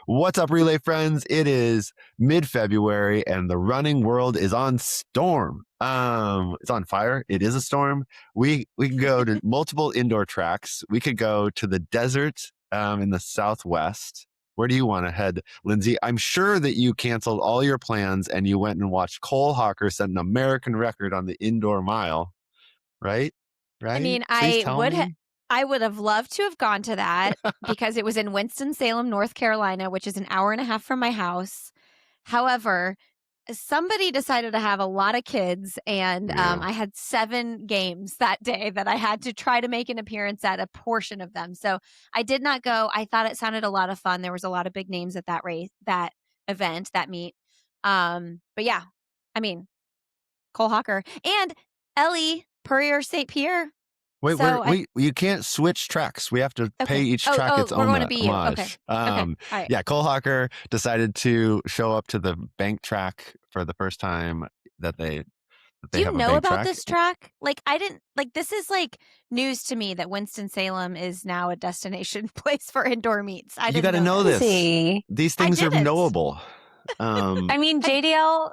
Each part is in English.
What's up, relay friends? It is mid-February and the running world is on storm. It's on fire. It is a storm. We can go to multiple indoor tracks. We could go to the desert in the Southwest. Where do you want to head, Lindsay? I'm sure that you canceled all your plans and you went and watched Cole Hocker set an American record on the indoor mile, right? I Right? mean, Please tell me. I would have loved to have gone to that because it was in Winston-Salem, North Carolina, which is an hour and a half from my house. However, somebody decided to have a lot of kids, and Yeah. I had 7 games that day that I had to try to make an appearance at a portion of them. So I did not go. I thought it sounded a lot of fun. There was a lot of big names at that race, that event, that meet. But yeah, I mean, Cole Hawker and Ellie Purrier St. Pierre. Wait, So you can't switch tracks. We have to pay okay. each track its We're own going to be you. Okay. homage. Okay. All right. Yeah, Cole Hocker decided to show up to the bank track for the first time that they Do you have a know bank about track. this track? Like, I didn't, like, this is like news to me that Winston-Salem is now a destination place for indoor meets. I You didn't got to know this. See. These things are didn't. knowable. I mean, JDL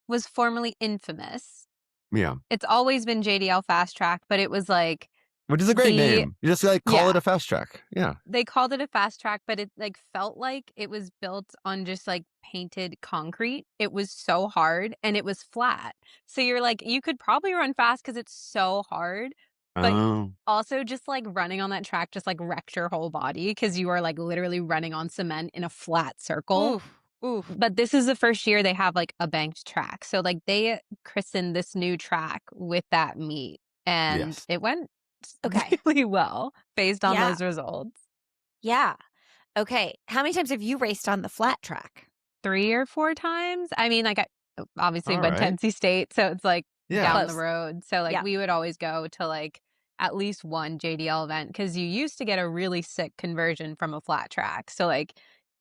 was formerly infamous. Yeah. It's always been JDL Fast Track, but it was like, which is a great name. You just like call it a fast track. Yeah. they called it a fast track, but it like felt like it was built on just like painted concrete. It was so hard and it was flat. So you're like, you could probably run fast because it's so hard. But also just like running on that track just like wrecked your whole body because you are like literally running on cement in a flat circle. Oof. But this is the first year they have like a banked track. So like they christened this new track with that meet. And it went really well based on those results. Yeah. Okay. How many times have you raced on the flat track? 3 or 4 times. I mean, like I obviously went to NC State, so it's like down the road. So like we would always go to like at least one JDL event because you used to get a really sick conversion from a flat track. So like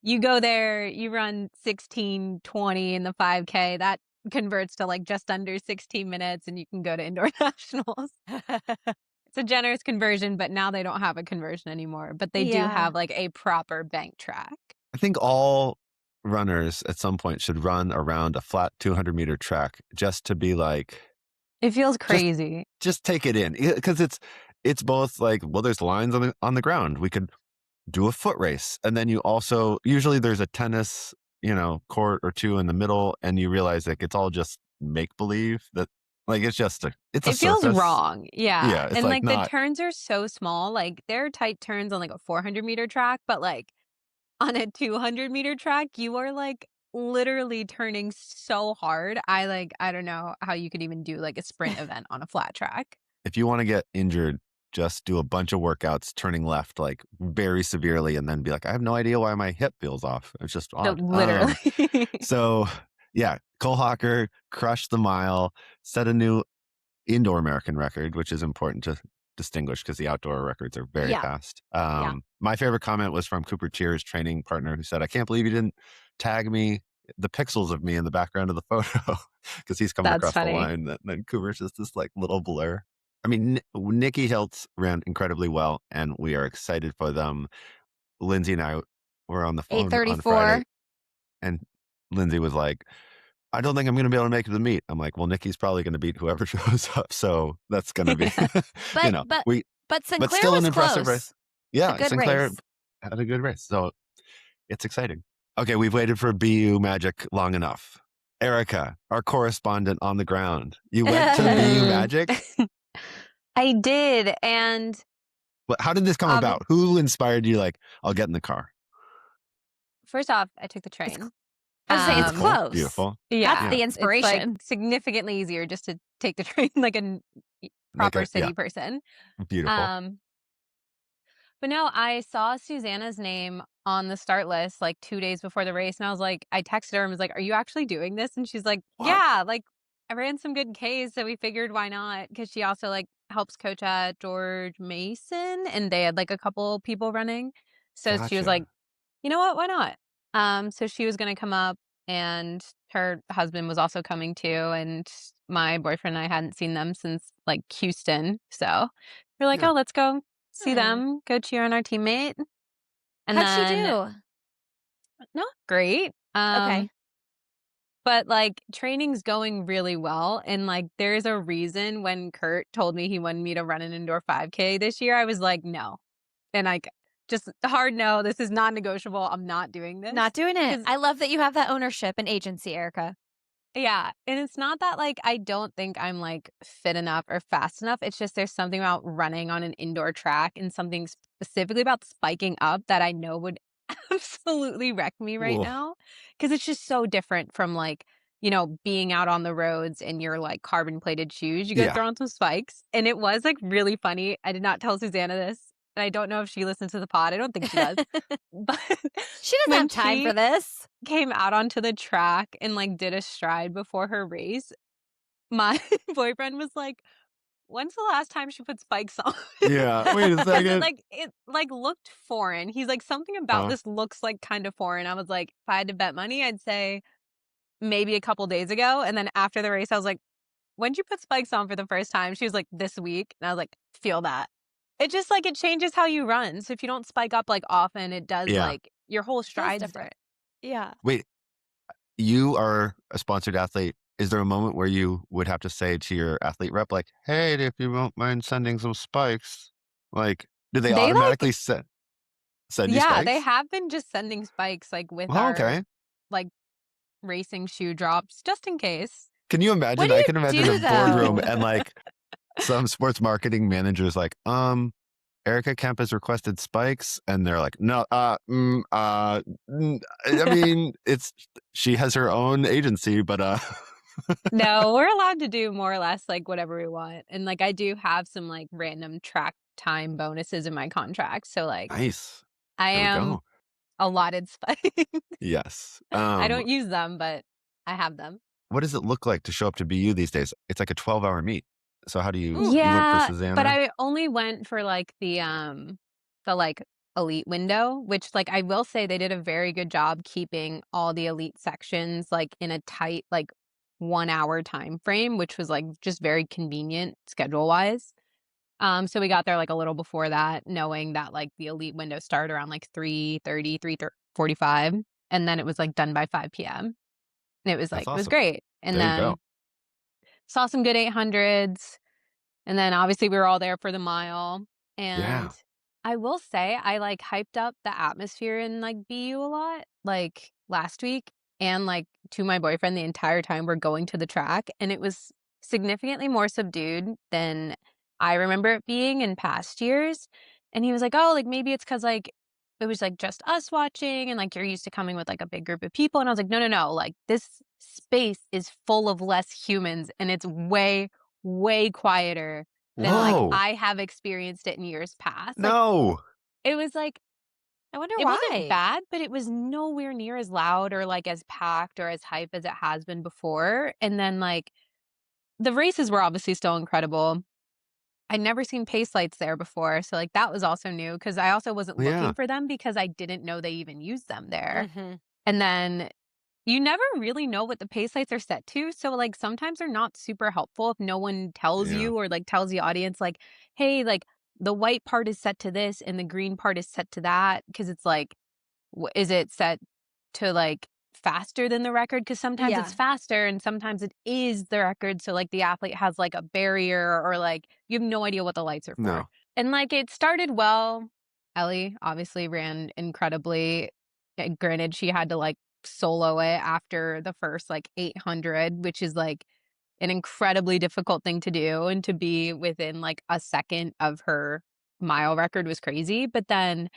you go there, you run 16:20 in the 5K, that converts to like just under 16 minutes and you can go to indoor nationals. It's a generous conversion, but now they don't have a conversion anymore. But they do have like a proper bank track. I think all runners at some point should run around a flat 200-meter track just to be like, it feels crazy. Just take it in, because it's both like, well, there's lines on the ground. We could do a foot race, and then you also usually there's a tennis court or two in the middle, and you realize like it's all just make believe that. Like it feels wrong. Yeah. It's and like the turns are so small. Like there are tight turns on like a 400-meter track, but like on a 200-meter track, you are like literally turning so hard. I don't know how you could even do like a sprint event on a flat track. If you want to get injured, just do a bunch of workouts turning left like very severely and then be like, I have no idea why my hip feels off. It's just odd. No, literally. So yeah, Cole Hocker crushed the mile, set a new indoor American record, which is important to distinguish because the outdoor records are very fast. My favorite comment was from Cooper Cheer's training partner who said, I can't believe you didn't tag me, the pixels of me in the background of the photo, because he's coming across the line. And then Cooper's just this like little blur. I mean, Nikki Hiltz ran incredibly well, and we are excited for them. Lindsay and I were on the phone on Friday, and Lindsay was like, I don't think I'm going to be able to make the meet. I'm like, well, Nikki's probably going to beat whoever shows up, so that's going to be, but Sinclair but still was an impressive close. race. Yeah, Sinclair race. had a good race, so it's exciting. Okay, we've waited for BU Magic long enough. Erica, our correspondent on the ground, you went to BU Magic? I did, and how did this come about? Who inspired you? Like, I'll get in the car. First off, I took the train. I was saying it's close. Beautiful. Yeah, that's the inspiration. It's like significantly easier just to take the train like a proper city person. Beautiful. But no, I saw Susanna's name on the start list like 2 days before the race, and I was like, I texted her and was like, "Are you actually doing this?" And she's like, What? "Yeah, like I ran some good Ks, so we figured why not?" Because she also like helps coach at George Mason, and they had like a couple people running, so she was like, "You know what? Why not?" So she was gonna come up, and her husband was also coming too, and my boyfriend and I hadn't seen them since like Houston, so we're like, "Oh, let's go see them, go cheer on our teammate." And How'd she then do? Not great. Okay. But, like, training's going really well, and, like, there's a reason when Kurt told me he wanted me to run an indoor 5K this year, I was like, "No." And, like, just a hard no, this is non-negotiable, I'm not doing Not this. doing it. 'Cause I love that you have that ownership and agency, Erica. yeah, and it's not that, like, I don't think I'm, like, fit enough or fast enough, it's just there's something about running on an indoor track and something specifically about spiking up that I know would absolutely wreck me right Ooh. now, because it's just so different from, like, being out on the roads in your, like, carbon-plated shoes, you go Yeah. throw on some spikes, and it was, like, really funny. I did not tell Susanna this, and I don't know if she listens to the pod, I don't think she does, but She doesn't when have time for she this. came out onto the track and, like, did a stride before her race, my boyfriend was like, "When's the last time she put spikes on?" Yeah. Wait a Because second. it, like, looked foreign. He's like, "Something about Uh, this looks, like, kinda foreign." I was like, "If I had to bet money, I'd say maybe a couple days ago." And then after the race, I was like, "When'd you put spikes on for the first time?" She was like, "This week." And I was like, "Feel that." It just, like, it changes how you run. So if you don't spike up, like, often, it does, yeah. like your whole Feels stride's different. different. Yeah. Wait, you are a sponsored athlete. Is there a moment where you would have to say to your athlete rep, like, "Hey, if you won't mind sending some spikes," like, do they They, like automatically send you yeah, they spikes? have been just sending spikes, like, with Oh, our, okay. like, racing shoe drops just in case. Can you What imagine? do I you can imagine a do, boardroom though? and, like, some sports marketing managers like, Erica Kemp has requested spikes, and they're like, "No, I mean, it's she has her own agency, but, No, we're allowed to do more or less, like, whatever we want, and, like, I do have some, like, random track time bonuses in my contract, so, like, nice. I There we am go. allotted spikes. Yes. I don't use them, but I have them. What does it look like to show up to BU these days? It's like a 12-hour meet. So how do Ooh. you went for Yeah, but Susanna? I only went for, like, the elite window, which, like, I will say they did a very good job keeping all the elite sections, like, in a tight, like, 1-hour time frame, which was, like, just very convenient schedule-wise. So we got there, like, a little before that, knowing that, like, the elite window started around, like, 3:30, 3:45, and then it was, like, done by 5 PM. And That's it was awesome. great. And There you go. then saw some good 800s. And then obviously we were all there for the mile. Yeah. And I will say I like hyped up the atmosphere in like BU a lot, like last week. And like to my boyfriend the entire time we're going to the track. And it was significantly more subdued than I remember it being in past years. And he was like, "Oh, like maybe it's because like it was like just us watching and like you're used to coming with like a big group of people." And I was like, "No, no, no. Like this space is full of less humans and it's way quieter than, like, Whoa. I have experienced it in years past." Like, No. it was, like I wonder it wasn't why. bad, but it was nowhere near as loud or, like, as packed or as hype as it has been before, and then, like, the races were obviously still incredible. I'd never seen pace lights there before, so, like, that was also new because I also wasn't Yeah. looking for them because I didn't know they even used them there, Mhm. and then you never really know what the pace lights are set to, so, like, sometimes they're not super helpful if no one tells Yeah. you or, like, tells the audience, like, "Hey, like, the white part is set to this and the green part is set to that," because it's like, is it set to, like, faster than the record? Because sometimes it's Yeah. faster and sometimes it is the record, so, like, the athlete has, like, a barrier or, like, you have no idea what the lights are for. No. And, like, it started well. Ellie obviously ran incredibly. Granted, she had to, like, solo it after the first, like, 800, which is, like, an incredibly difficult thing to do, and to be within, like, a second of her mile record was crazy, but then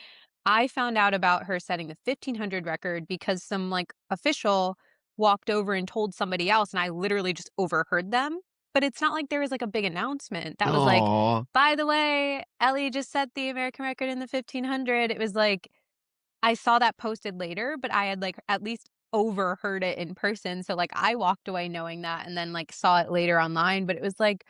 I found out about her setting the 1,500 record because some, like, official walked over and told somebody else, and I literally just overheard them, but it's not like there was, like, a big announcement that was like, Aw. "By the way, Ellie just set the American record in the 1,500." It was like I saw that posted later, but I had, like, at least overheard it in person, so, like, I walked away knowing that and then, like, saw it later online, but it was like,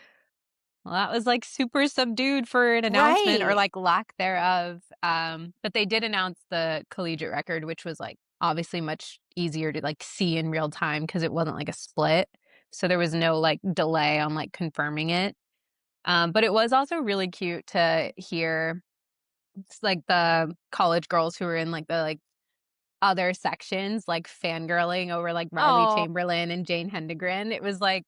well, that was, like, super subdued for an announcement or, Right. like, lack thereof, but they did announce the collegiate record, which was, like, obviously much easier to, like, see in real time because it wasn't, like, a split, so there was no, like, delay on, like, confirming it, but it was also really cute to hear like, the college girls who were in, like, the, like, other sections, like fangirling over like Riley Chamberlain and Jane Hendegren. It was like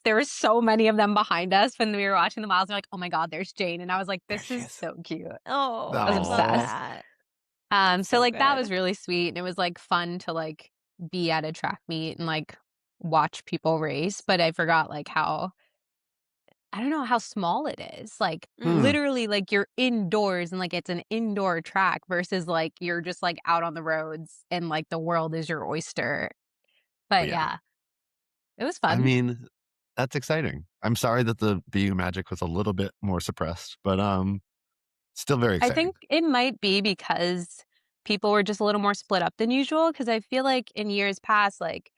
there were so many of them behind us when we were watching the miles. They're like, "Oh my God, there's Jane," and I was like, "This is so cute." Oh, I was obsessed. So like that was good. really sweet, and it was like fun to like be at a track meet and like watch people race. But I forgot like how I don't know how small it is. Like literally like you're indoors and like it's an indoor track versus like you're just like out on the roads and like the world is your oyster. But yeah, it was I fun. mean, that's exciting. I'm sorry that the BU Magic was a little bit more suppressed, but still very exciting. I think it might be because people were just a little more split up than usual because I feel like in years past, like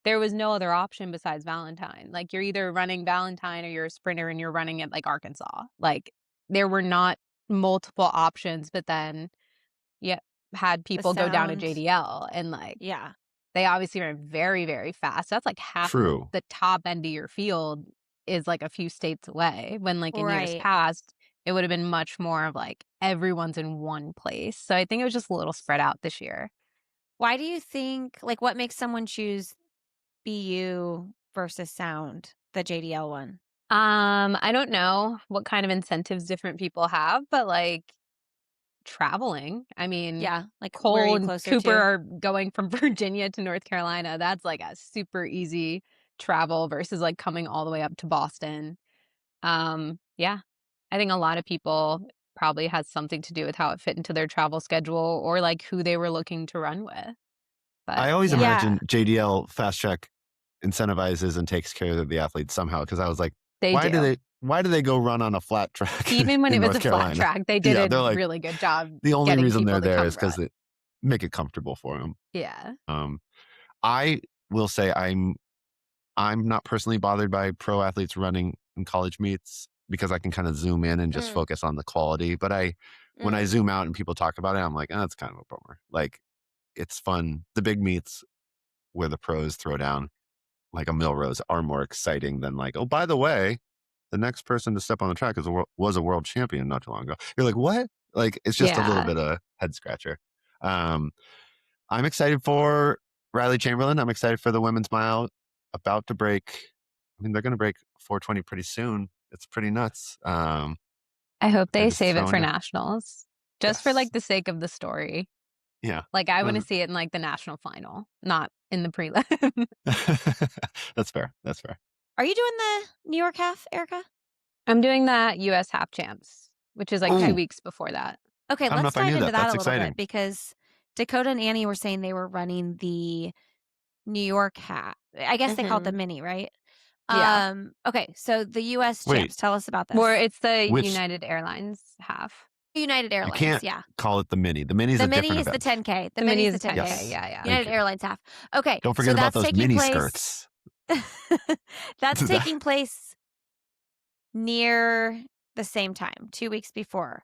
there was no other option besides Valentine. Like you're either running Valentine or you're a sprinter and you're running at like Arkansas. Like there were not multiple options, but then you had people go down to JDL and like they obviously ran very, very fast. That's like half True. the top end of your field is like a few states away. When like in years past, it would have been much more of like everyone's in one place. So I think it was just a little spread out this year. Why do you think, like, what makes someone choose BU versus Sound, the JDL one? I don't know what kind of incentives different people have, but like traveling. I mean, like Cole and Cooper are going from Virginia to North Carolina. That's like a super easy travel versus like coming all the way up to Boston. Yeah, I think a lot of people probably has something to do with how it fit into their travel schedule or like who they were looking to run with. But I always imagine JDL Fast Track incentivizes and takes care of the athletes somehow because I was like, why do they go run on a flat track? Even when in it was North a Carolina? flat track, they did a like, really good job. The only reason they're there is because they make it comfortable for them. Yeah. I will say I'm not personally bothered by pro athletes running in college meets because I can kind of zoom in and just focus on the quality. But when I zoom out and people talk about it, I'm like, oh, that's kind of a bummer. Like, it's fun. The big meets where the pros throw down like a Milrose are more exciting than like, oh, by the way, the next person to step on the track was a world champion not too long ago. You're like, what? Like, it's just a little bit of head scratcher. I'm excited for Riley Chamberlain. I'm excited for the women's mile about to break. I mean, they're going to break 420 pretty soon. It's pretty nuts. I hope they save it for nationals just for like the sake of the story. Yeah. Like I want to see it in like the national final, not in the prelim. That's fair. That's fair. Are you doing the New York half, Erica? I'm doing that US half champs, which is like 2 weeks before that. Okay, let's dive into that a little bit because Dakota and Annie were saying they were running the New York half. I guess they call it the mini, right? Yeah. Okay, so the US champs, tell us about this. Or it's the United Airlines half. United Airlines, you can't call it the mini. The mini is a different event. The 10K. The mini is the 10K. Yes. Yeah. United Airlines half. Okay. Don't forget about those mini skirts. That's taking place near the same time, 2 weeks before.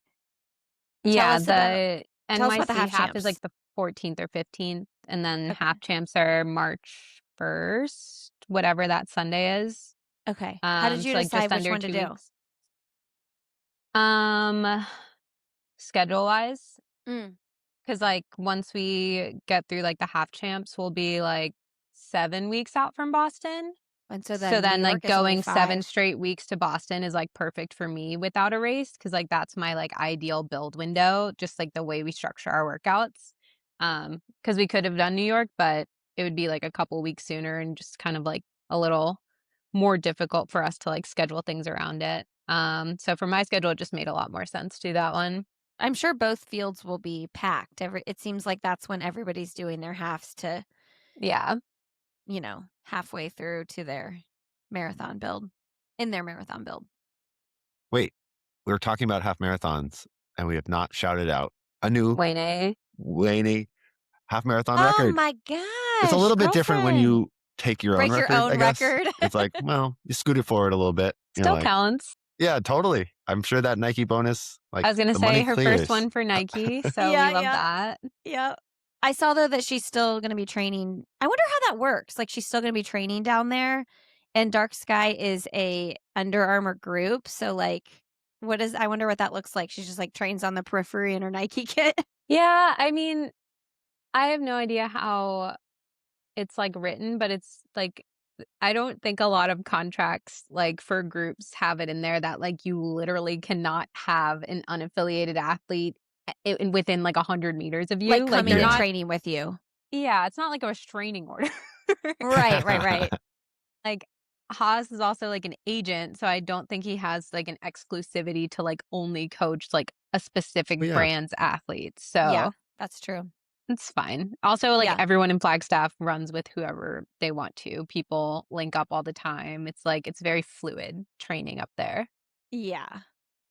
Yeah, the NYC half is like the 14th or 15th, and then half champs are March 1st, whatever that Sunday is. Okay. How did you decide which one to do? Schedule-wise. Because like once we get through like the half champs, we'll be like 7 weeks out from Boston. And so then like going 7 straight weeks to Boston is like perfect for me without a race because like that's my like ideal build window, just like the way we structure our workouts. Because we could have done New York, but it would be like a couple weeks sooner and just kind of like a little more difficult for us to like schedule things around it. So for my schedule, it just made a lot more sense to do that one. I'm sure both fields will be packed. It seems like that's when everybody's doing their halves to, halfway through to their marathon build, in their marathon build. Wait, we were talking about half marathons and we have not shouted out a new Wayne half marathon record. Oh my gosh. It's a little bit different when you take your own record. Your own I guess. record. It's like, well, you scoot it forward a little bit. Still counts. Yeah, totally. I'm sure that Nike bonus. Like, I was going to say her first one for Nike, so we love that. Yeah. I saw though that she's still going to be training. I wonder how that works. Like she's still going to be training down there, and Dark Sky is a Under Armour group. So like, I wonder what that looks like. She's just like trains on the periphery in her Nike kit. Yeah, I mean, I have no idea how it's, like, written, but it's, like, I don't think a lot of contracts, like, for groups have it in there that, like, you literally cannot have an unaffiliated athlete within, like, 100 meters of Like, you, like, coming they're and not. training with you. Yeah, it's not like a restraining order. Right, right, right. Like, Haas is also, like, an agent, so I don't think he has, like, an exclusivity to, like, only coach, like, a specific Yeah. brand's athletes, Yeah, so that's true. it's fine. Also, like, Yeah. everyone in Flagstaff runs with whoever they want to. People link up all the time. It's, like, it's very fluid training up there. Yeah.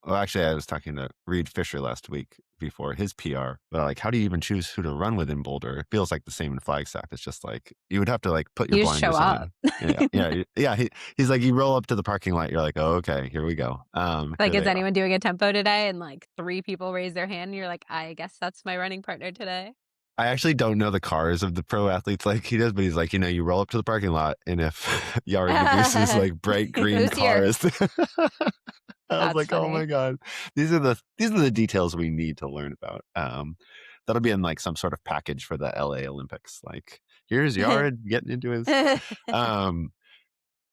Well, actually, I was talking to Reed Fisher last week before his PR. But like, how do you even choose who to run with in Boulder? It feels like the same in Flagstaff. It's just like you would have to like put your You just show blinders up. on. Yeah. He's like, you roll up to the parking lot. You're like, oh, okay, here we go. Like, Here is they are. anyone doing a tempo today? And, like, 3 people raise their hand, and you're like, "I guess that's my running partner today." I actually don't know the cars of the pro athletes like he does, but he's like, you roll up to the parking lot, and if Yari Magusa's like bright green Who's here? cars, I was That's like, oh my funny. god, these are the details we need to learn about. That'll be in like some sort of package for the LA Olympics. Like, here's Yard getting into his. Um,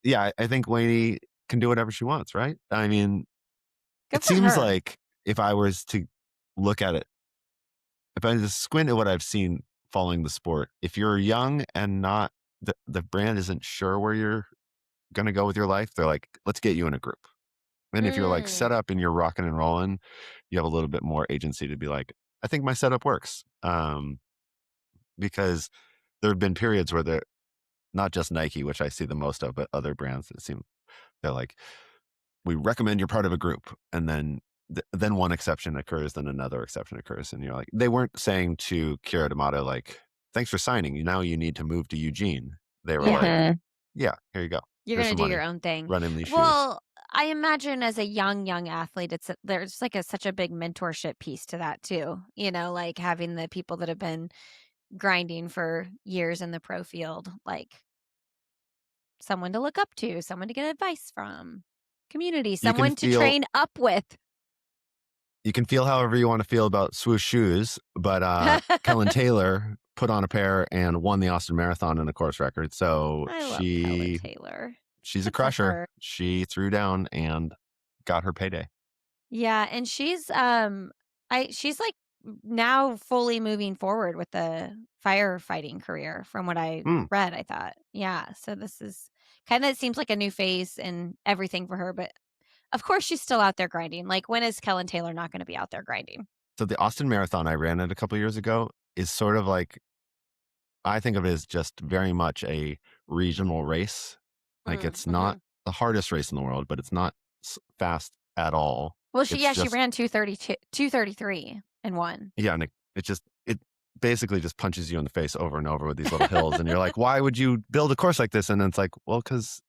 yeah, I think Wayne can do whatever she wants, right? I mean, Good it for seems her. like if I was to look at it, if I just squint at what I've seen following the sport, if you're young and not the brand isn't sure where you're gonna go with your life, they're like, let's get you in a group. And if you're like set Mm. up and you're rocking and rolling, you have a little bit more agency to be like, I think my setup works. Because there have been periods where they're not just Nike, which I see the most of, but other brands that seem they're like, we recommend you're part of a group, and then one exception occurs, then another exception occurs, and you're like, they weren't saying to Kira D'Amato like, thanks for signing. Now you need to move to Eugene. They were Yeah. like, Mhm. yeah, here you go. You're Here's gonna some do your money. own thing. Run in these shoes. Well, I imagine as a young athlete, there's like such a big mentorship piece to that too. Like having the people that have been grinding for years in the pro field, like someone to look up to, someone to get advice from, community, You can someone to feel train up with. You can feel however you want to feel about swoosh shoes, but Kellen Taylor put on a pair and won the Austin Marathon in a course record. So I love Kellen Taylor. she's a Good for crusher. her. She threw down and got her payday. Yeah, and she's like now fully moving forward with the firefighting career from what I read, I thought. Yeah, so this is kind of, it seems like a new phase and everything for her, but of course she's still out there grinding. Like, when is Kellen Taylor not going to be out there grinding? So the Austin Marathon I ran it a couple years ago is sort of like, I think of it as just very much a regional race. Like, it's not the hardest race in the world, but it's not fast at all. Well, she ran 2:32, 2:33 and won. Yeah, and it basically just punches you in the face over and over with these little hills, and you're like, why would you build a course like this? And then it's like, well, because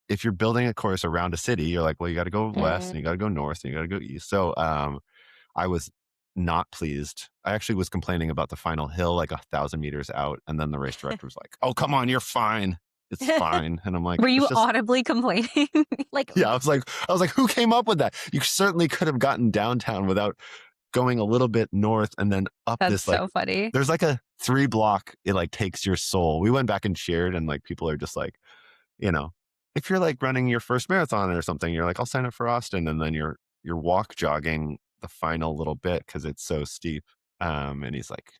if you're building a course around a city, you're like, well, you got to go west and you got to go north and you got to go east. So I was not pleased. I actually was complaining about the final hill, like 1,000 meters out, and then the race director was like, oh, come on, you're fine. It's fine. And I'm like, were you audibly complaining? Like, yeah, I was like, who came up with that? You certainly could have gotten downtown without going a little bit north and then up. That's this like so funny. there's like a 3 block, it like takes your soul. We went back and cheered, and like people are just like, if you're like running your first marathon or something, you're like, I'll sign up for Austin, and then you're walk jogging the final little bit because it's so steep. And he's like,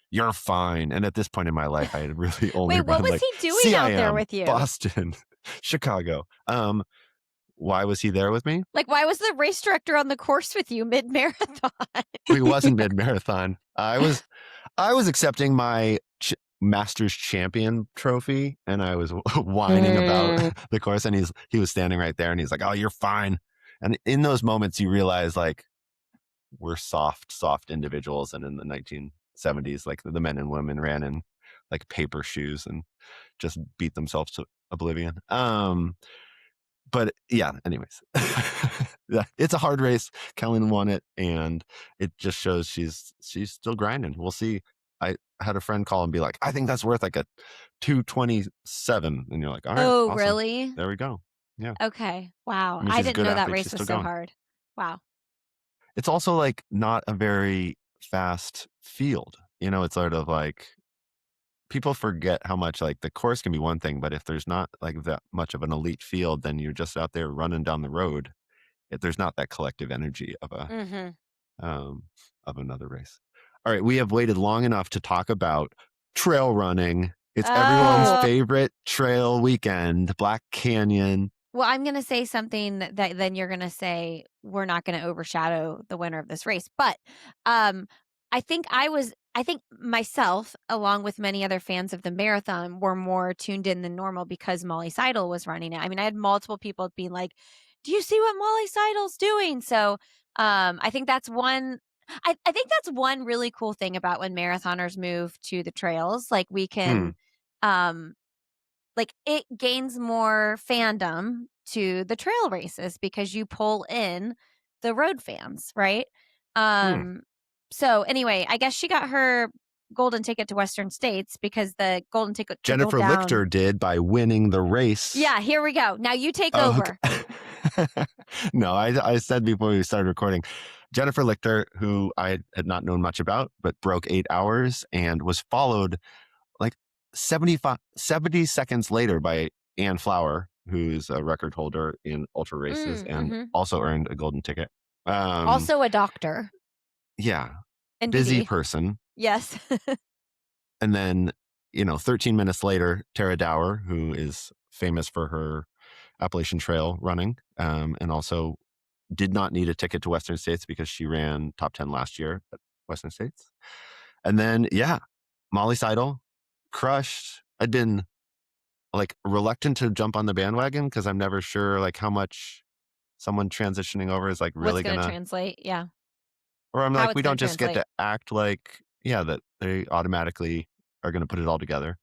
you're fine. And at this point in my life, I had really only wait, what run was like he doing out there CIM, with you? Boston, Chicago. Why was he there with me? Like, why was the race director on the course with you mid-marathon? He wasn't mid-marathon. I was accepting my Masters champion trophy, and I was whining about the course, and he was standing right there, and he's like, oh, you're fine. And in those moments, you realize like we're soft individuals. And in the 1970s, like the men and women ran in like paper shoes and just beat themselves to oblivion. But yeah, anyways, it's a hard race. Kellen won it, and it just shows she's still grinding. We'll see. I had a friend call and be like, I think that's worth like a 2:27, and you're like, all right, Oh, awesome. really? There we go. Yeah. Okay. Wow. I mean, I she's a didn't good know that athlete. race She's was still so going. hard. Wow. It's also like not a very fast field. It's sort of like people forget how much like the course can be one thing, but if there's not like that much of an elite field, then you're just out there running down the road. There's not that collective energy of another race. All right, we have waited long enough to talk about trail running. It's everyone's favorite trail weekend, Black Canyon. Well, I'm going to say something that then you're going to say we're not going to overshadow the winner of this race. But I think myself, along with many other fans of the marathon, were more tuned in than normal because Molly Seidel was running it. I mean, I had multiple people being like, do you see what Molly Seidel's doing? So I think that's one. I think that's one really cool thing about when marathoners move to the trails. Like we can, like it gains more fandom to the trail races because you pull in the road fans, right? So anyway, I guess she got her golden ticket to Western States because the golden ticket to Jennifer Lichter did by winning the race. Yeah, here we go. Now you take over. No, I said before we started recording, Jennifer Lichter, who I had not known much about, but broke 8 hours and was followed like 70 seconds later by Ann Flower, who's a record holder in ultra races and also earned a golden ticket. Also a doctor. Yeah. NBD. Busy person. Yes. And then, 13 minutes later, Tara Dower, who is famous for her Appalachian Trail running, and also did not need a ticket to Western States because she ran top 10 last year at Western States. And then, Molly Seidel crushed. I'd been like reluctant to jump on the bandwagon because I'm never sure like how much someone transitioning over is like really going to translate. Yeah. Or I'm like, we don't just get to act like, that they automatically are going to put it all together.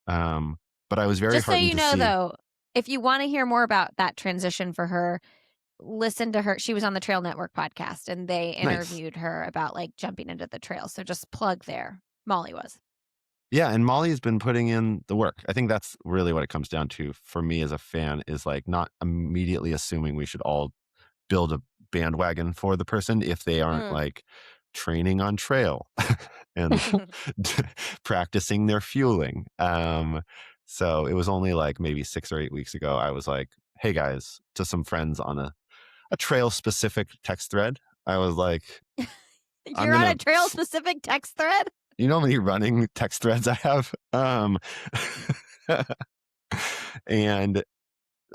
But I was very heartened to see. Just so you know, though, if you want to hear more about that transition for her, listen to her. She was on the Trail Network podcast and they interviewed her about like jumping into the trail. So just plug there. Molly was. Yeah. And Molly has been putting in the work. I think that's really what it comes down to for me as a fan is like not immediately assuming we should all build a bandwagon for the person if they aren't like training on trail and practicing their fueling. So it was only like maybe 6 or 8 weeks ago, I was like, hey guys, to some friends on a trail specific text thread. I was like, you're on a trail specific text thread? You know how many running text threads I have? And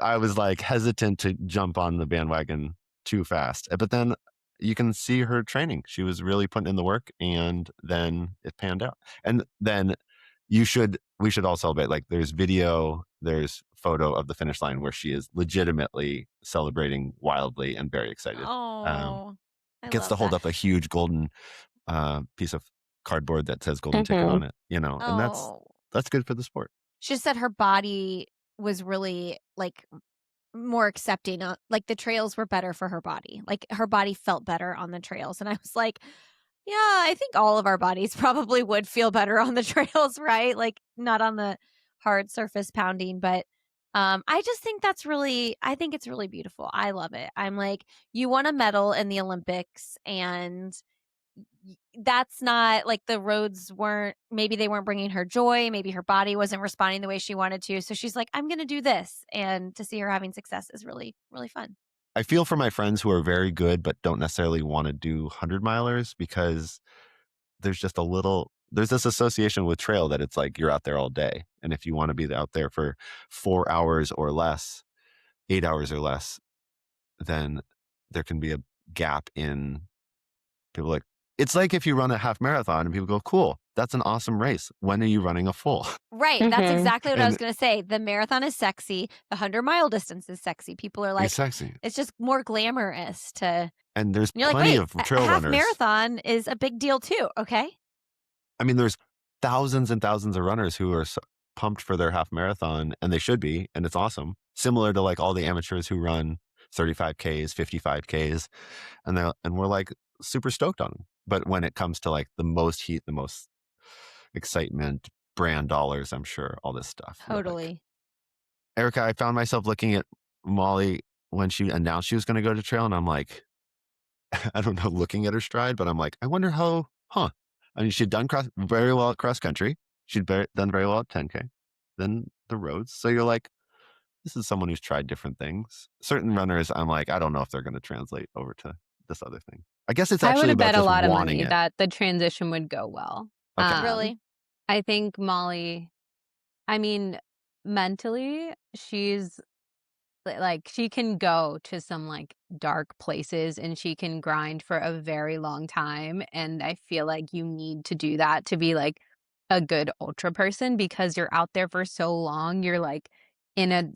I was like hesitant to jump on the bandwagon too fast. But then you can see her training. She was really putting in the work and then it panned out. And then we should all celebrate. Like there's video, there's photo of the finish line where she is legitimately celebrating wildly and very excited. Oh, gets to hold up a huge golden piece of cardboard that says golden ticket on it, and that's good for the sport. She said her body was really like more accepting like the trails were better for her body. Like her body felt better on the trails. And I was like, yeah, I think all of our bodies probably would feel better on the trails, right? Like not on the hard surface pounding, but I just think it's really beautiful. I love it. I'm like, you won a medal in the Olympics and that's not like the roads maybe they weren't bringing her joy. Maybe her body wasn't responding the way she wanted to. So she's like, I'm going to do this. And to see her having success is really, really fun. I feel for my friends who are very good, but don't necessarily want to do 100-milers because there's just there's this association with trail that it's like you're out there all day. And if you want to be out there for 4 hours or less, 8 hours or less, then there can be a gap in people like, it's like if you run a half marathon and people go, cool, that's an awesome race. When are you running a full? Right. That's exactly what I was going to say. The marathon is sexy. The 100-mile distance is sexy. People are like, it's sexy. It's just more glamorous to. And there's plenty of trail runners. Half marathon is a big deal too. Okay. I mean, there's thousands and thousands of runners who are pumped for their half marathon and they should be. And it's awesome. Similar to like all the amateurs who run 35Ks, 55Ks. And we're like super stoked on them. But when it comes to like the most heat, the most excitement, brand dollars, I'm sure, all this stuff. Totally. Like, Erica, I found myself looking at Molly when she announced she was going to go to trail. And I'm like, I don't know, looking at her stride, but I'm like, I wonder how, I mean, she'd done very well at cross country. She'd done very well at 10K, then the roads. So you're like, this is someone who's tried different things. Certain runners, I'm like, I don't know if they're going to translate over to this other thing. I guess it's I would actually have about bet a just lot of wanting money it. that the transition would go well. Okay. Really? I think Molly, I mean, mentally, she's like, she can go to some like dark places and she can grind for a very long time. And I feel like you need to do that to be like a good ultra person because you're out there for so long. You're like in a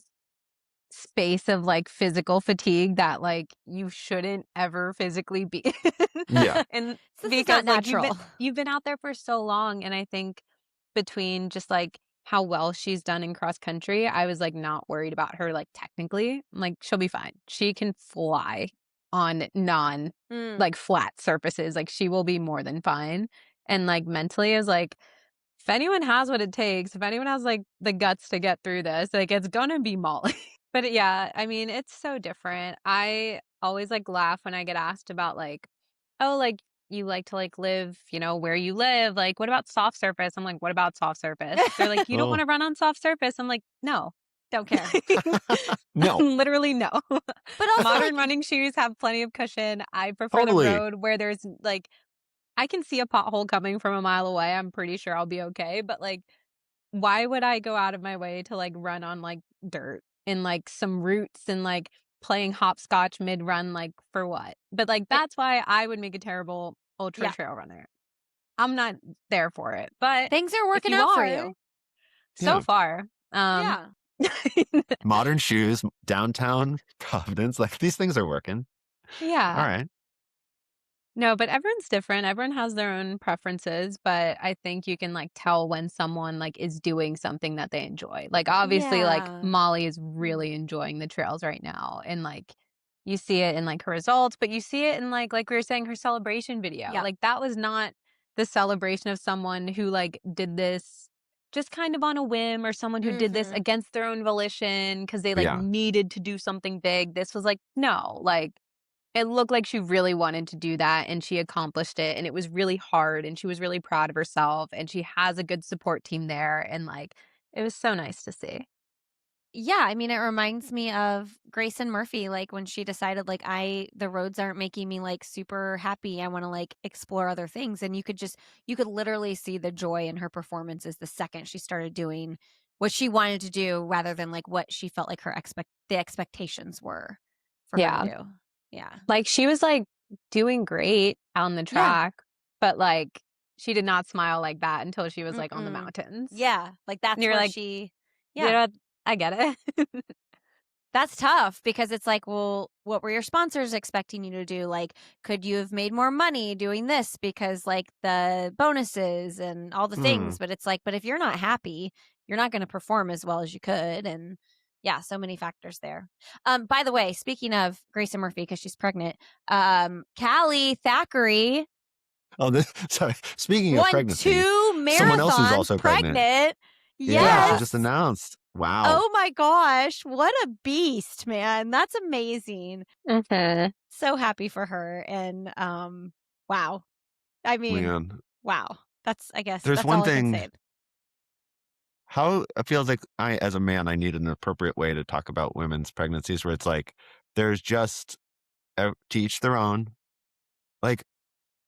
space of like physical fatigue that like you shouldn't ever physically be in. Yeah. And This is because not like natural. you've been out there for so long, and I think between just like how well she's done in cross country, I was like not worried about her like technically. I'm like, she'll be fine. She can fly on non like flat surfaces. Like she will be more than fine. And like mentally I was like, if anyone has what it takes, if anyone has like the guts to get through this, like it's gonna be Molly. But yeah, I mean, it's so different. I always like laugh when I get asked about like, oh, like you like to like live, where you live. Like, what about soft surface? I'm like, what about soft surface? They're like, you don't want to run on soft surface. I'm like, no. Don't care. No. Literally no. But also modern running shoes have plenty of cushion. I prefer the Totally. road where there's like I can see a pothole coming from a mile away. I'm pretty sure I'll be okay. But like, why would I go out of my way to like run on like dirt and like some roots and like playing hopscotch mid run, like for what? But like, that's why I would make a terrible ultra trail runner. I'm not there for it, but things are if working you out for are, you. so Yeah. far. Yeah. Modern shoes, downtown Providence, like these things are working. Yeah. All right. No, but everyone's different. Everyone has their own preferences, but I think you can like tell when someone like is doing something that they enjoy. Like obviously like Yeah. Molly is really enjoying the trails right now, and like you see it in like her results, but you see it in like we were saying, her celebration video. Yeah. Like that was not the celebration of someone who like did this just kind of on a whim, or someone who did this against their own volition because they like needed to do something big. This was like, no, like it looked like she really wanted to do that, and she accomplished it, and it was really hard, and she was really proud of herself, and she has a good support team there, and like it was so nice to see. Yeah, I mean, it reminds me of Grayson Murphy, like when she decided like the roads aren't making me like super happy. I want to like explore other things. And you could literally see the joy in her performances the second she started doing what she wanted to do rather than like what she felt like the expectations were for her to do. Yeah. Like she was like doing great on the track, but like she did not smile like that until she was like on the mountains. Yeah. Like that's where like yeah, I get it. That's tough because it's like, well, what were your sponsors expecting you to do? Like, could you have made more money doing this because like the bonuses and all the things? But it's like, but if you're not happy, you're not going to perform as well as you could. And yeah, so many factors there. By the way, speaking of Grayson Murphy, because she's pregnant, Callie Thackeray. Oh, sorry. Speaking of pregnancy, 2 marathons, someone else who's also pregnant. Yes. Yeah, she just announced. Wow. Oh my gosh. What a beast, man. That's amazing. So happy for her. And wow. I mean, wow. I guess there's that's one all thing. I can say. How it feels like as a man, I need an appropriate way to talk about women's pregnancies where it's like, there's just to each their own. Like,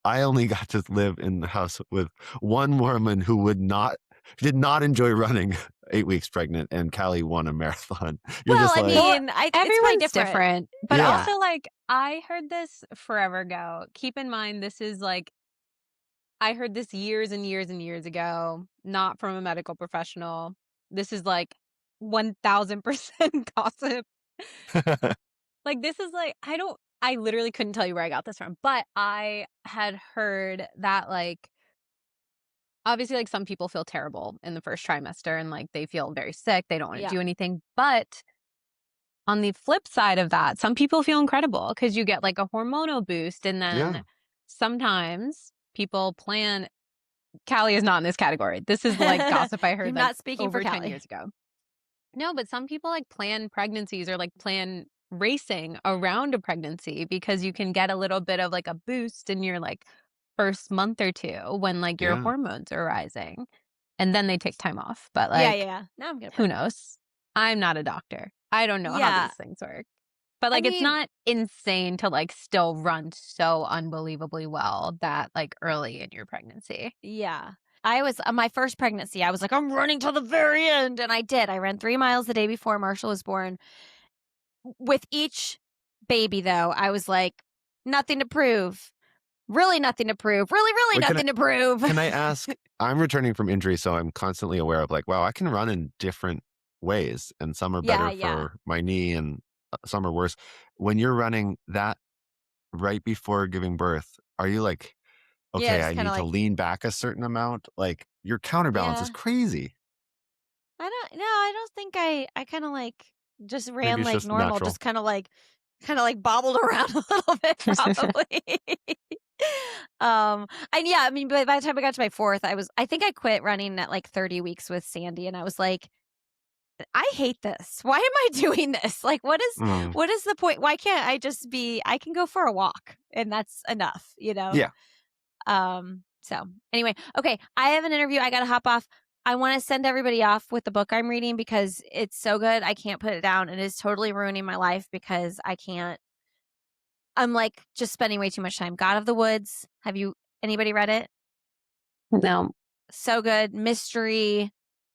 I only got to live in the house with one woman who did not enjoy running 8 weeks pregnant, and Callie won a marathon. You're well, just I like, mean, everyone's different. But Yeah. also like I heard this forever ago. Keep in mind, this is like I heard this years and years and years ago, not from a medical professional. This is like 1000% gossip. Like this is like I literally couldn't tell you where I got this from, but I had heard that like obviously like some people feel terrible in the first trimester and like they feel very sick, they don't want to do anything, but on the flip side of that, some people feel incredible because you get like a hormonal boost, and then sometimes people plan. Callie is not in this category. This is like gossip I heard You're like not speaking over for 10 Callie. years ago. No, but some people like plan pregnancies or like plan racing around a pregnancy because you can get a little bit of like a boost in your like first month or two when like your hormones are rising. and then they take time off. But yeah. Now I'm good. Who knows? I'm not a doctor. I don't know how these things work. But it's not insane to still run so unbelievably well that early in your pregnancy. Yeah. I was on my first pregnancy, I was like, I'm running till the very end. And I did. I ran 3 miles the day before Marshall was born. With each baby, though, I was like, nothing to prove. Really nothing to prove. Really nothing to prove. Can I ask? I'm returning from injury, so I'm constantly aware of wow, I can run in different ways, and some are better for my knee, and some are worse. When you're running that right before giving birth, are you okay, I need to lean back a certain amount? Your counterbalance is crazy. I don't think I kind of just ran just normal, natural. just kind of bobbled around a little bit, probably. And yeah, I mean, by the time I got to my 4th, I think I quit running at 30 weeks with Sandy, and I was like, I hate this. Why am I doing this? What is the point? Why can't I just I can go for a walk and that's enough, Yeah. So anyway, okay, I have an interview. I got to hop off. I want to send everybody off with the book I'm reading because it's so good. I can't put it down. It is totally ruining my life because I'm just spending way too much time. God of the Woods. Have anybody read it? No. So good.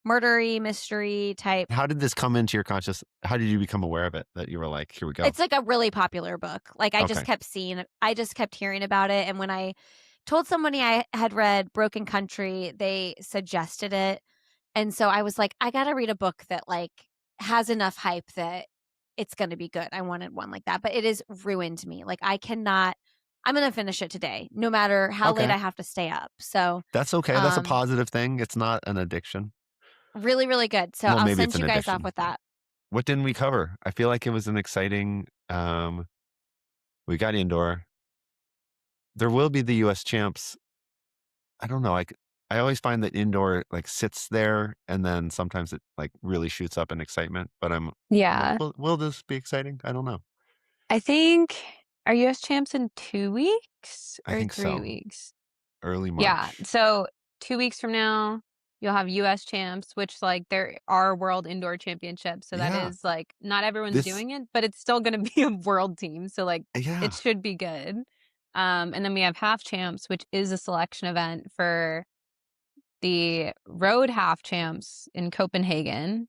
Murdery mystery type. How did this come into your conscious? How did you become aware of it? That you were like, here we go. It's a really popular book. I just kept hearing about it. And when I told somebody I had read Broken Country, they suggested it. And so I was like, I got to read a book that has enough hype that it's going to be good. I wanted one like that, but it has ruined me. I'm going to finish it today, no matter how late I have to stay up. So that's okay. That's a positive thing. It's not an addiction. Really, really good. So I'll send you guys off with that. What didn't we cover? I feel like it was an exciting, we got indoor. There will be the US champs. I don't know. I always find that indoor sits there, and then sometimes it really shoots up in excitement, but will this be exciting? I don't know. I think, are US champs in 2 weeks or I think 3 weeks? Early March. Yeah. So 2 weeks from now, you'll have US champs, which there are world indoor championships. So that is not everyone's doing it, but it's still going to be a world team. So it should be good. And then we have half champs, which is a selection event for the road half champs in Copenhagen.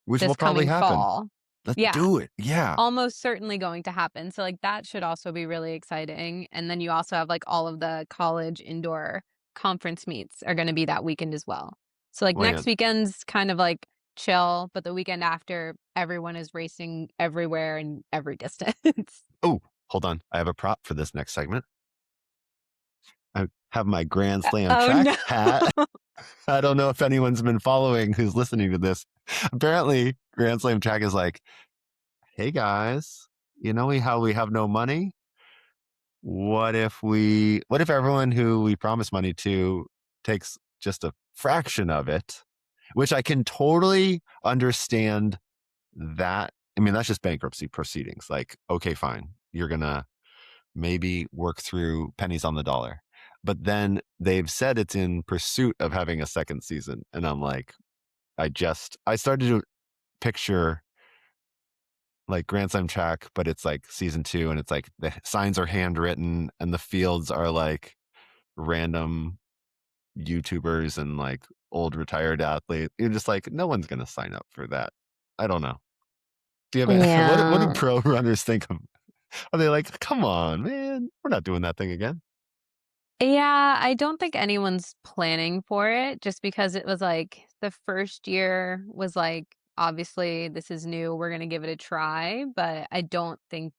Which will probably happen. Fall. Let's do it. Yeah. Almost certainly going to happen. So that should also be really exciting. And then you also have all of the college indoor conference meets are going to be that weekend as well. So next weekend's kind of chill, but the weekend after, everyone is racing everywhere and every distance. Oh, hold on. I have a prop for this next segment. I have my Grand Slam track hat. I don't know if anyone's been following who's listening to this. Apparently, Grand Slam track is hey guys, you know how we have no money? What if everyone who we promise money to takes just a fraction of it? Which I can totally understand that. I mean, that's just bankruptcy proceedings. Okay, fine. You're going to maybe work through pennies on the dollar. But then they've said it's in pursuit of having a second season. And I'm I started to picture Grand Slam track, but it's season 2, and it's the signs are handwritten and the fields are random YouTubers and old retired athletes. You're just no one's going to sign up for that. I don't know. Do you have what do pro runners think of? Are they come on, man, we're not doing that thing again? Yeah, I don't think anyone's planning for it, just because it was the first year was obviously this is new, we're going to give it a try, but I don't think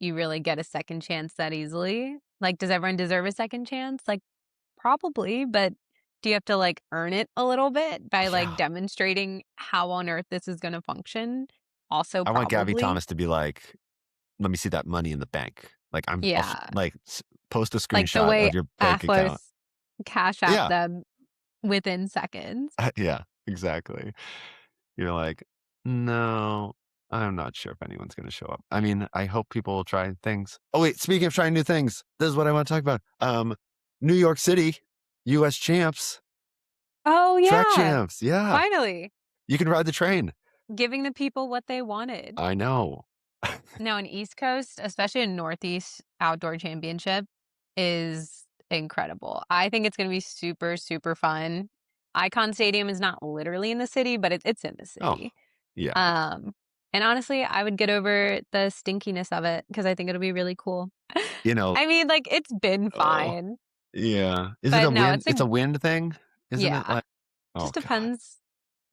you really get a second chance that easily. Does everyone deserve a second chance? Probably, but do you have to earn it a little bit by demonstrating how on earth this is going to function? Also, I want Gabby Thomas to be let me see that money in the bank. Post a screenshot of your bank account. Cash out them within seconds. Yeah, exactly. You're no, I'm not sure if anyone's going to show up. I mean, I hope people will try things. Oh, wait, speaking of trying new things, this is what I want to talk about. New York City, US champs. Oh, Track yeah. champs. Yeah. Finally. You can ride the train. Giving the people what they wanted. I know. No, in East Coast, especially in Northeast Outdoor Championship, is incredible. I think it's gonna be super, super fun. Icon Stadium is not literally in the city, but it's in the Oh, city. yeah. And honestly, I would get over the stinkiness of it because I think it'll be really cool. You know, I mean, like, it's been oh, fine, yeah. Is it but a no, wind? It's a wind thing, isn't it? yeah, Like, oh just God. depends.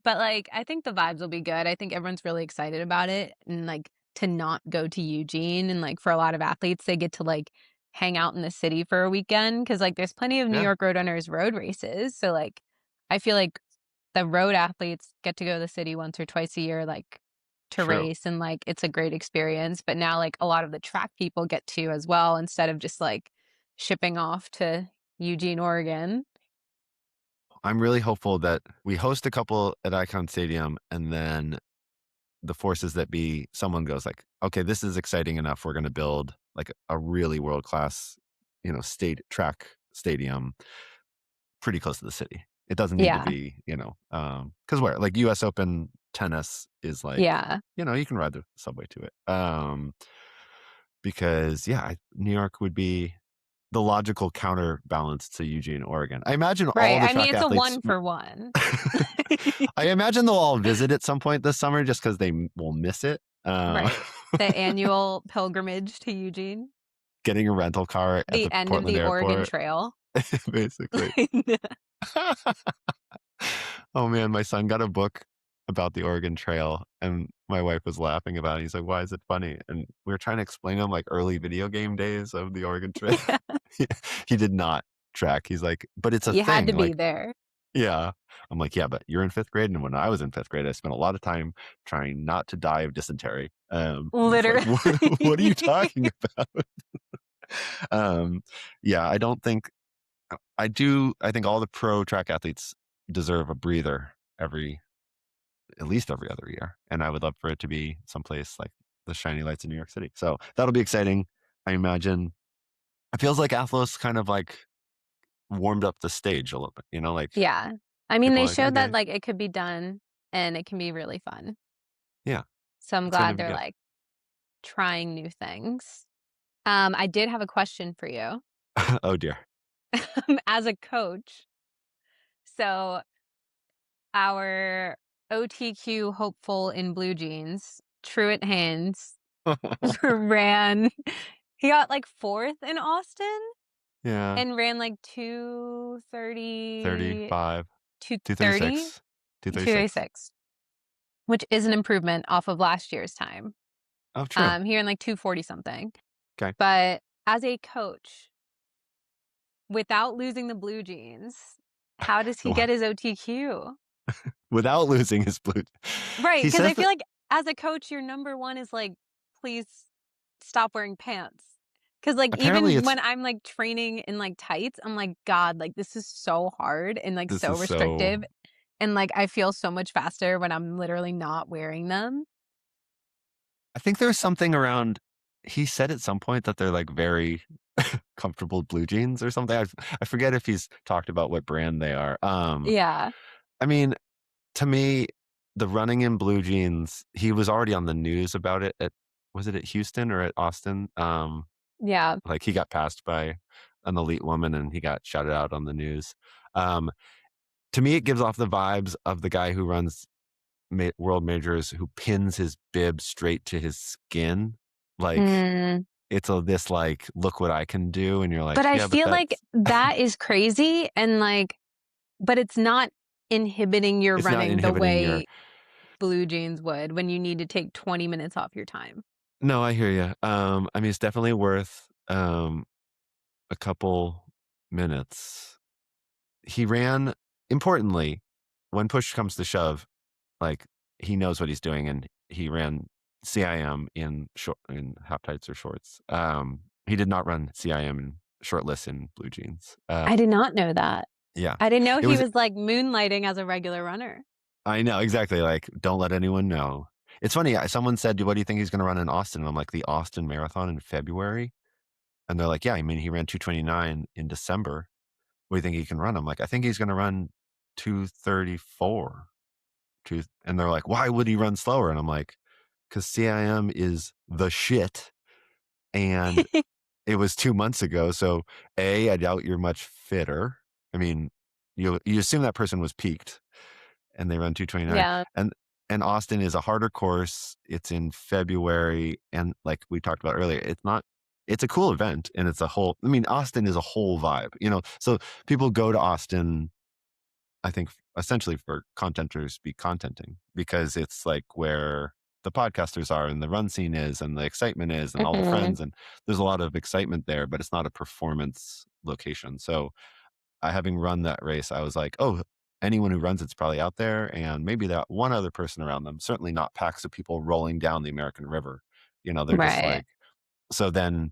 But, like, I think the vibes will be good. I think everyone's really excited about it and, like, to not go to Eugene and, like, for a lot of athletes, they get to, like, hang out in the city for a weekend because like, there's plenty of New Yeah, York Roadrunners road races, so, like, I feel like the road athletes get to go to the city once or twice a year, like, to true. race, and, like, it's a great experience, but now, like, a lot of the track people get to as well instead of just, like, shipping off to Eugene, Oregon. I'm really hopeful that we host a couple at Icon Stadium, and then the forces that be, someone goes like, okay, this is exciting enough. We're going to build like a really world class, state track stadium pretty close to the city. It doesn't need to Yeah, be, because where like U.S. Open tennis is like, yeah. you can ride the subway to it. Because yeah, New York would be the logical counterbalance to Eugene, Oregon. I imagine all Right, the I mean, track it's a athletes. one for one. I imagine they'll all visit at some point this summer just because they will miss it. Right. The annual pilgrimage to Eugene, Getting a rental car at the the end of Portland the Oregon airport, Trail. basically. Oh man, my son got a book about the Oregon Trail, and my wife was laughing about it. He's like, "Why is it funny?" And we were trying to explain to him like early video game days of the Oregon Trail. He did not track. He's like, "But it's a You had thing." to be Like, there. yeah. I'm like, "Yeah, but you're in fifth grade, and when I was in fifth grade, I spent a lot of time trying not to die of dysentery." And he's like, Literally. What are you talking about?" Um, yeah, I don't think I do. I think all the pro track athletes deserve a breather at least every other year. And I would love for it to be someplace like the shiny lights in New York City. So that'll be exciting. I imagine it feels like Athlos kind of like warmed up the stage a little bit, like Yeah. I mean, people they are like, showed that, okay, like, it could be done, and it can be really fun. yeah, So I'm it's going to glad be they're, good. like, trying new things. I did have a question for you. Oh dear. As a coach, so our OTQ hopeful in blue jeans, Truett Hands, ran he got, like, 4th in Austin Yeah. and ran, like, 2:30, 35, 2:30, 236, 236. 2:36, which is an improvement off of last year's time. Oh, true. He ran, like, 2:40 something. Okay. But as a coach, without losing the blue jeans, how does he get his OTQ? Without losing his blue. Right, He because says I feel that like as a coach, your number one is, like, "Please stop wearing pants." Because like, apparently even when I'm, like, training in, like, tights, I'm like, "God, like, this is so hard and, like, this so is so restrictive," and, like, I feel so much faster when I'm literally not wearing them. I think there's something around he said at some point that they're, like, very comfortable blue jeans or something. I forget if he's talked about what brand they are. Yeah, I mean, to me, the running in blue jeans, he was already on the news about it was it at Houston or at Austin? yeah. Like, he got passed by an elite woman, and he got shouted out on the news. Um, to me, it gives off the vibes of the guy who runs world majors who pins his bib straight to his skin. Like, Mm. it's this like, look what I can do. And you're But like, I yeah, but feel like that's, that is crazy and, like but it's not inhibiting your it's not running the inhibiting your, way blue jeans would when you need to take 20 minutes off your time. no, I hear you. I mean, it's definitely worth, a couple minutes. He ran, importantly, when push comes to shove, like, he knows what he's doing, and he ran CIM in half tights or shorts. He did not run CIM in shortless in blue jeans. I did not know that. Yeah, I didn't know it he was. was, like, moonlighting as a regular runner. I know exactly. Like, don't let anyone know. It's funny. Someone said, "What do you think he's going to run in Austin?" And I'm like, "The Austin Marathon in February." And they're like, "Yeah, I mean, he ran 2:29 in December. What do you think he can run?" I'm like, "I think he's going to run 2:34. And they're like, why would he run slower? And I'm like, because CIM is the shit. And it was 2 months ago. So I doubt you're much fitter. I mean, you assume that person was peaked and they run 2:29. Yeah. And Austin is a harder course. It's in February. And like we talked about earlier, it's a cool event, and Austin is a whole vibe, so people go to Austin, I think, essentially for contenters be contenting, because it's like where the podcasters are and the run scene is and the excitement is and all the friends, and there's a lot of excitement there, but it's not a performance location. So having run that race, I was like, oh, anyone who runs it's probably out there, and maybe that one other person around them, certainly not packs of people rolling down the American River. They're just like, so then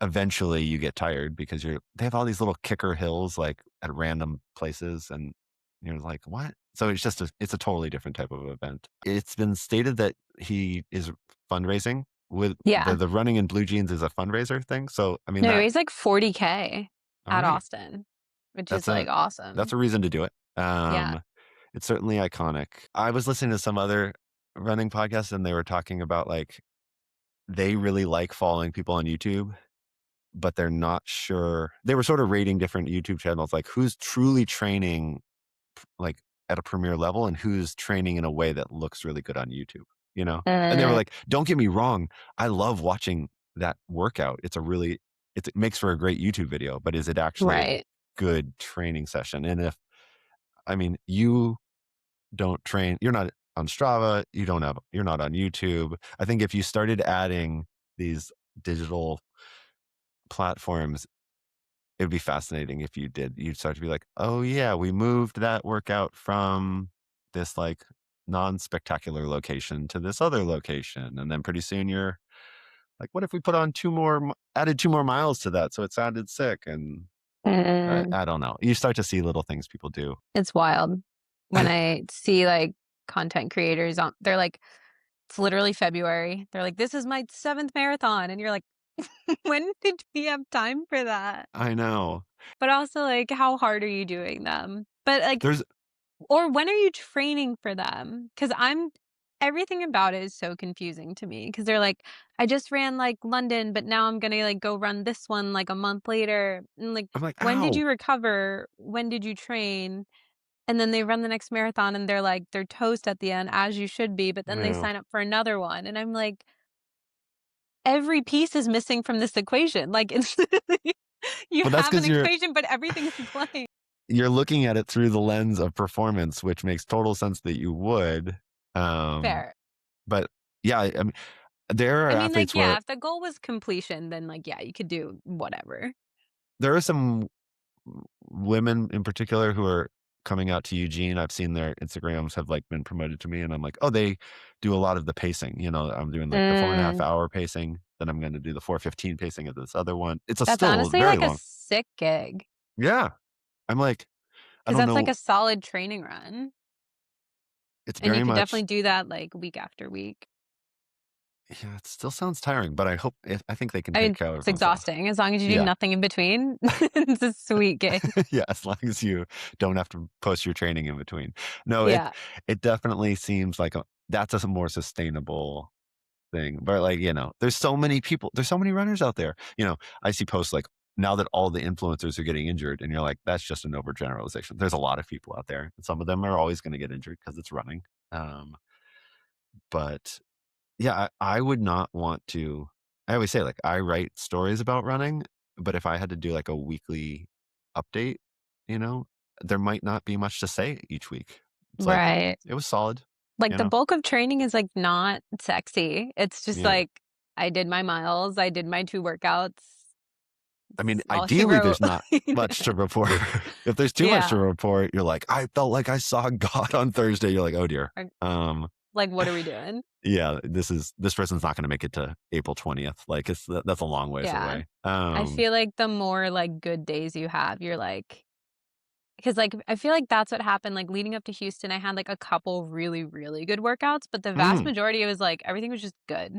eventually you get tired because they have all these little kicker hills like at random places, and you're like, what? So it's a totally different type of event. It's been stated that he is fundraising with the running in blue jeans is a fundraiser thing. So I mean, no, he raised like $40K at Austin, which is like awesome. That's a reason to do it. Yeah. It's certainly iconic. I was listening to some other running podcasts, and they were talking about like they really like following people on YouTube, but they're not sure. They were sort of rating different YouTube channels, like who's truly training like at a premier level and who's training in a way that looks really good on YouTube, And they were like, don't get me wrong, I love watching that workout. It makes for a great YouTube video, but is it actually a good training session? And you don't train, you're not on Strava, you're not on YouTube. I think if you started adding these digital platforms, it would be fascinating if you'd start to be like, oh yeah, we moved that workout from this like non-spectacular location to this other location. And then pretty soon you're like, what if we put on added 2 more miles to that? So it sounded sick. And I don't know. You start to see little things people do. It's wild when I see like content creators they're like, it's literally February. They're like, this is my 7th marathon. And you're like, when did we have time for that? I know. But also like, how hard are you doing them? But like, or when are you training for them? Because everything about it is so confusing to me. Because they're like, I just ran like London, but now I'm gonna like go run this one like a month later. And like, I'm like, when did you recover? When did you train? And then they run the next marathon and they're like, they're toast at the end, as you should be. But then they sign up for another one. And I'm like, every piece is missing from this equation. Like, it's you have an equation, but everything is blank. You're looking at it through the lens of performance, which makes total sense that you would. Fair. But yeah, I mean, there are athletes where if the goal was completion, then like, yeah, you could do whatever. There are some women in particular who are coming out to Eugene. I've seen their Instagrams have like been promoted to me, and I'm like, oh, they do a lot of the pacing. I'm doing like the 4.5 hour pacing. Then I'm going to do the 4:15 pacing of this other one. That's still honestly very like long. A sick gig. Yeah. I'm like, because that's like a solid training run. It's very and you much can definitely do that like week after week. Yeah, it still sounds tiring, but I think they can take care of it's exhausting as long as you do nothing in between. It's a sweet gig. Yeah, as long as you don't have to post your training in between. No, it definitely seems like that's a more sustainable thing. But like, there's so many people, there's so many runners out there. I see posts like, now that all the influencers are getting injured, and you're like, that's just an overgeneralization. There's a lot of people out there, and some of them are always going to get injured because it's running. But yeah, I would not want to. I always say, like, I write stories about running, but if I had to do like a weekly update, there might not be much to say each week. It's like, it was solid. Like the bulk of training is like not sexy. It's just like, I did my miles, I did my 2 workouts. I mean, ideally, there's not much to report. If there's too much to report, you're like, I felt like I saw God on Thursday. You're like, oh dear. Like, what are we doing? Yeah, this person's not going to make it to April 20th. Like, that's a long ways away. I feel like the more like good days you have, you're like, because like I feel like that's what happened. Like leading up to Houston, I had like a couple really, really good workouts, but the vast majority, it was like everything was just good.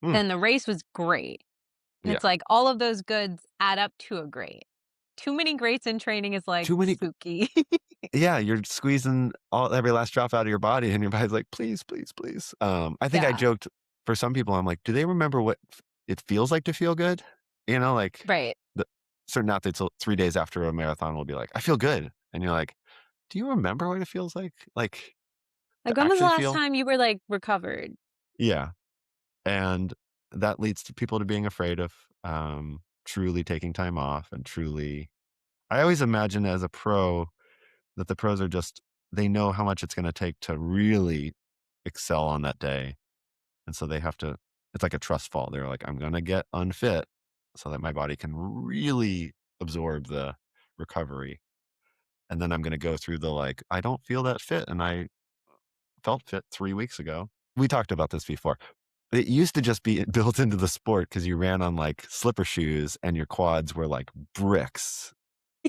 Then the race was great. And it's like all of those goods add up to a great. too many greats in training is like too many spooky. Yeah, you're squeezing every last drop out of your body, and your body's like, please, please, please. I think I joked, for some people, I'm like, do they remember what it feels like to feel good? Like right. Certain athletes 3 days after a marathon will be like, I feel good. And you're like, do you remember what it feels like? Like to Like, when was the actually last feel? time you were like recovered? Yeah. And that leads to people to being afraid of truly taking time off and truly. I always imagine as a pro that the pros are just, they know how much it's going to take to really excel on that day. And so they have to, it's like a trust fall. They're like, I'm going to get unfit so that my body can really absorb the recovery. And then I'm going to go through the like, I don't feel that fit. And I felt fit 3 weeks ago. We talked about this before. It used to just be built into the sport because you ran on like slipper shoes and your quads were like bricks.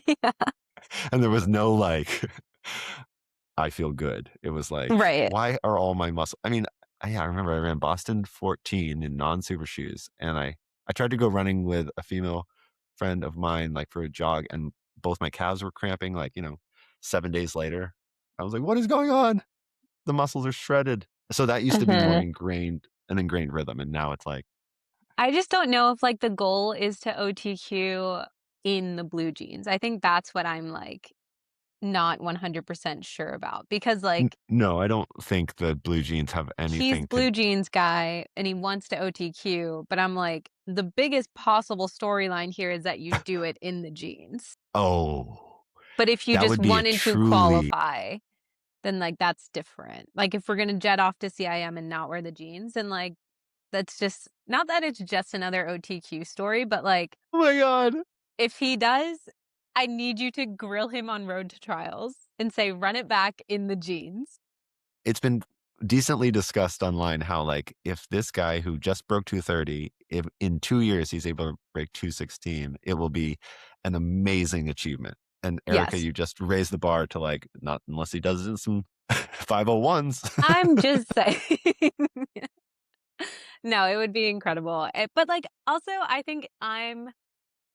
Yeah. And there was no like, I feel good. It was like, right. why are all my muscles? I mean, I remember I ran Boston 14 in non-super shoes. And I tried to go running with a female friend of mine, like for a jog, and both my calves were cramping, like, 7 days later. I was like, what is going on? The muscles are shredded. So that used to be more an ingrained rhythm. And now it's like, I just don't know if like the goal is to OTQ in the blue jeans. I think that's what I'm like not 100% sure about, because like no, I don't think the blue jeans have he's anything to. blue jeans guy and he wants to OTQ, but I'm like, the biggest possible storyline here is that you do it in the jeans. Oh, But if you that just would be a wanted to truly. qualify, then like that's different. Like if we're gonna jet off to CIM and not wear the jeans, then like that's just not that it's just another OTQ story, but like, Oh my God. if he does, I need you to grill him on road to trials and say, run it back in the jeans. It's been decently discussed online how, like, if this guy who just broke 230, if in 2 years he's able to break 216, it will be an amazing achievement. And Erica, Yes. you just raised the bar to like, not unless he does it in some 501s. I'm just saying. No, it would be incredible. But like, also, I think I'm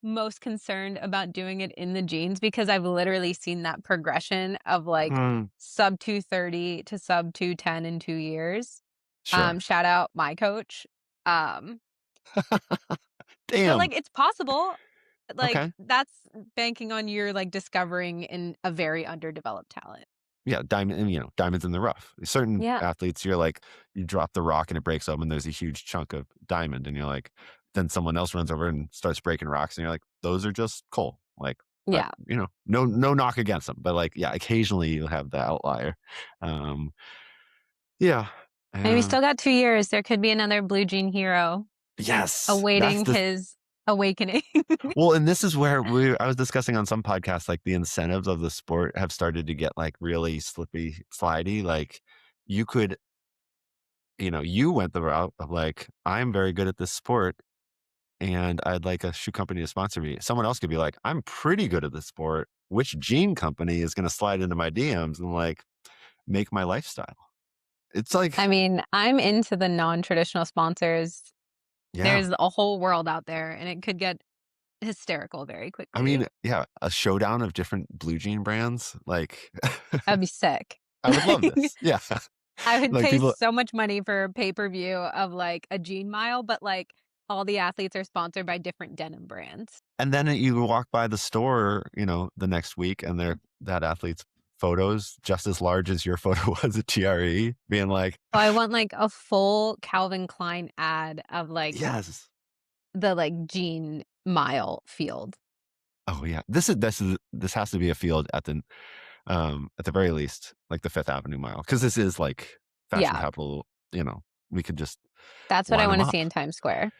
most concerned about doing it in the jeans because I've literally seen that progression of like sub 230 to sub 210 in 2 years. Sure. Shout out my coach. So Damn. like it's possible. Like Okay. that's banking on your like discovering in a very underdeveloped talent. Yeah, diamonds in the rough. Certain athletes, you're like, you drop the rock and it breaks open. There's a huge chunk of diamond, and you're like, then someone else runs over and starts breaking rocks, and you're like, those are just coal. Like, but, no knock against them, but like, yeah, occasionally you'll have the outlier. Yeah. And we still got 2 years. There could be another blue jean hero. Yes. Awaiting his awakening. Well, and this is where I was discussing on some podcasts, like the incentives of the sport have started to get like really slippy, slidey. Like you could, you went the route of like, I'm very good at this sport and I'd like a shoe company to sponsor me. Someone else could be like, I'm pretty good at this sport. Which jean company is going to slide into my DMs and like make my lifestyle? It's like, I mean, I'm into the non-traditional sponsors. yeah. There's a whole world out there and it could get hysterical very quickly. I mean, yeah, a showdown of different blue jean brands. Like, that'd be sick. I would love this. Yeah. I would like pay so much money for a pay-per-view of like a jean mile, but like all the athletes are sponsored by different denim brands. And then you walk by the store, the next week, and that athlete's photos just as large as your photo was at GRE, being like, oh, I want like a full Calvin Klein ad of like the like jean mile field. Oh yeah, this has to be a field at the very least, like the Fifth Avenue mile, because this is like fashion capital. We could just. That's what I want to see in Times Square.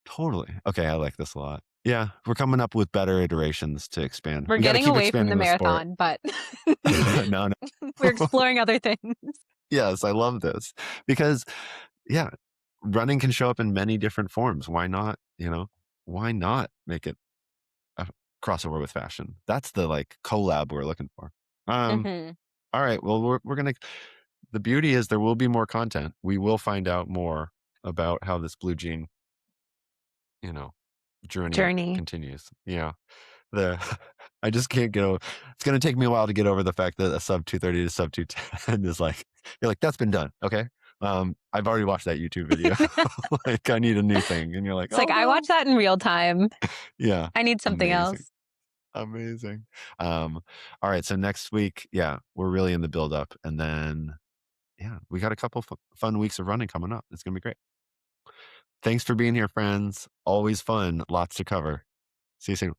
Totally. Okay, I like this a lot. Yeah, we're coming up with better iterations to expand. We're getting away from the marathon, but no. We're exploring other things. Yes, I love this because, yeah, running can show up in many different forms. Why not? Why not make it a crossover with fashion? That's the like collab we're looking for. All right. Well, we're gonna. The beauty is there will be more content. We will find out more about how this blue jean, journey continues. Yeah. I just can't get over. It's going to take me a while to get over the fact that a sub 230 to sub 210 is like, you're like, that's been done. Okay. I've already watched that YouTube video. Like, I need a new thing. And you're like, it's like, I watch that in real time. Yeah. I need something else. Amazing. All right. So next week, we're really in the build up. And then, we got a couple fun weeks of running coming up. It's going to be great. Thanks for being here, friends. Always fun. Lots to cover. See you soon.